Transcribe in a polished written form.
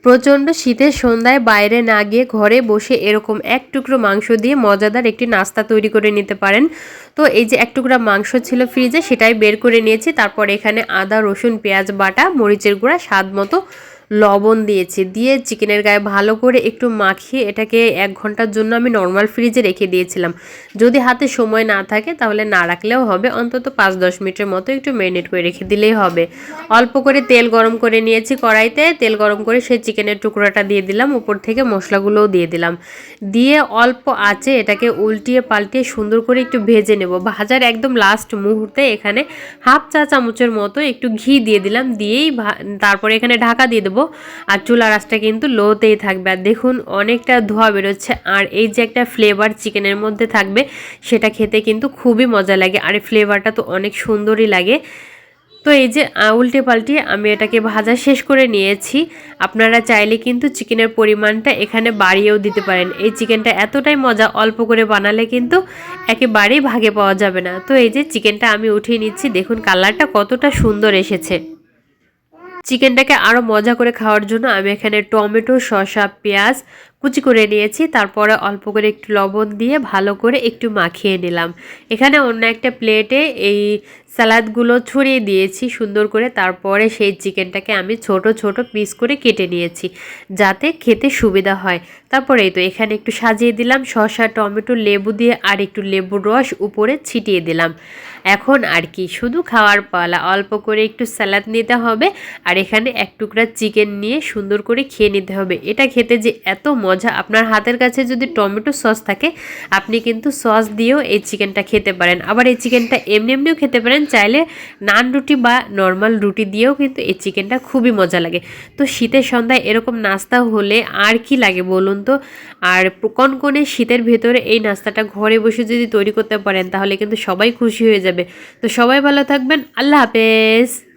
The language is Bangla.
প্রচণ্ড শীতের সন্ধ্যায় বাইরে না গিয়ে ঘরে বসে এরকম এক টুকরো মাংস দিয়ে মজাদার একটি নাস্তা তৈরি করে নিতে পারেন। তো এই যে এক টুকরা মাংস ছিল ফ্রিজে, সেটাই বের করে নিয়েছি। তারপর এখানে আদা রসুন পেঁয়াজ বাটা, মরিচের গুঁড়া, স্বাদ মতো লবণ দিয়েছি, দিয়ে চিকেনের গায়ে ভালো করে একটু মাখিয়ে এটাকে 1 ঘন্টার জন্য আমি নর্মাল ফ্রিজে রেখে দিয়েছিলাম। যদি হাতে সময় না থাকে তাহলে না রাখলেও হবে, অন্তত 5-10 মিনিটের মতো একটু ম্যারিনেট করে রেখে দিলেই হবে। অল্প করে তেল গরম করে নিয়েছি কড়াইতে, তেল গরম করে সেই চিকেনের টুকরোটা দিয়ে দিলাম, উপর থেকে মশলাগুলোও দিয়ে দিলাম, দিয়ে অল্প আঁচে এটাকে উল্টিয়ে পাল্টিয়ে সুন্দর করে একটু ভেজে নেব। ভাজার একদম লাস্ট মুহূর্তে এখানে 1/2 চা চামচের মতো একটু ঘি দিয়ে দিলাম, দিয়েই তারপরে এখানে ঢাকা দিয়ে দেবো। আর চুলার আঁচটা কিন্তু লোতেই থাকবে। আর দেখুন অনেকটা ধোঁয়া বেরোচ্ছে, আর এই যে একটা ফ্লেভার চিকেনের মধ্যে থাকবে, সেটা খেতে কিন্তু খুবই মজা লাগে, আর এই ফ্লেভারটা তো অনেক সুন্দরই লাগে। তো এই যে উল্টে পাল্টে আমি এটাকে ভাজা শেষ করে নিয়েছি। আপনারা চাইলে কিন্তু চিকেনের পরিমাণটা এখানে বাড়িয়েও দিতে পারেন। এই চিকেনটা এতটাই মজা, অল্প করে বানালে কিন্তু একেবারেই ভাগে পাওয়া যাবে না। তো এই যে চিকেনটা আমি উঠিয়ে নিচ্ছি, দেখুন কালারটা কতটা সুন্দর এসেছে। চিকেনটাকে আরও মজা করে খাওয়ার জন্য আমি এখানে টমেটো, শসা, পেঁয়াজ কুচি করে নিয়েছি। তারপরে অল্প করে একটু লবণ দিয়ে ভালো করে একটু মাখিয়ে নিলাম। এখানে অন্য একটা প্লেটে এই স্যালাডগুলো ছড়িয়ে দিয়েছি সুন্দর করে। তারপরে সেই চিকেনটাকে আমি ছোট ছোট পিস করে কেটে নিয়েছি, যাতে খেতে সুবিধা হয়। তারপরে এই তো এখানে একটু সাজিয়ে দিলাম শসা, টমেটো, লেবু দিয়ে, আর একটু লেবুর রস উপরে ছিটিয়ে দিলাম। এখন আর কি, শুধু খাওয়ার পালা। অল্প করে একটু স্যালাড নিতে হবে, আর এখানে এক টুকরা চিকেন নিয়ে সুন্দর করে খেয়ে নিতে হবে। এটা খেতে যে এত মজা, আপনার হাতের কাছে যদি টমেটো সস থাকে আপনি কিন্তু সস দিয়েও এই চিকেনটা খেতে পারেন। আবার এই চিকেনটা এমনি এমনিও খেতে পারেন, চাইলে নান রুটি বা নর্মাল রুটি দিয়েও কিন্তু এই চিকেনটা খুবই মজা লাগে। তো শীতের সন্ধ্যায় এরকম নাস্তা হলে আর কি লাগে বলুন তো। আর কনকনে শীতের ভেতরে এই নাস্তাটা ঘরে বসে যদি তৈরি করতে পারেন তাহলে কিন্তু সবাই খুশি হয়ে যাবে। তো সবাই ভালো থাকবেন, আল্লাহ হাফেজ।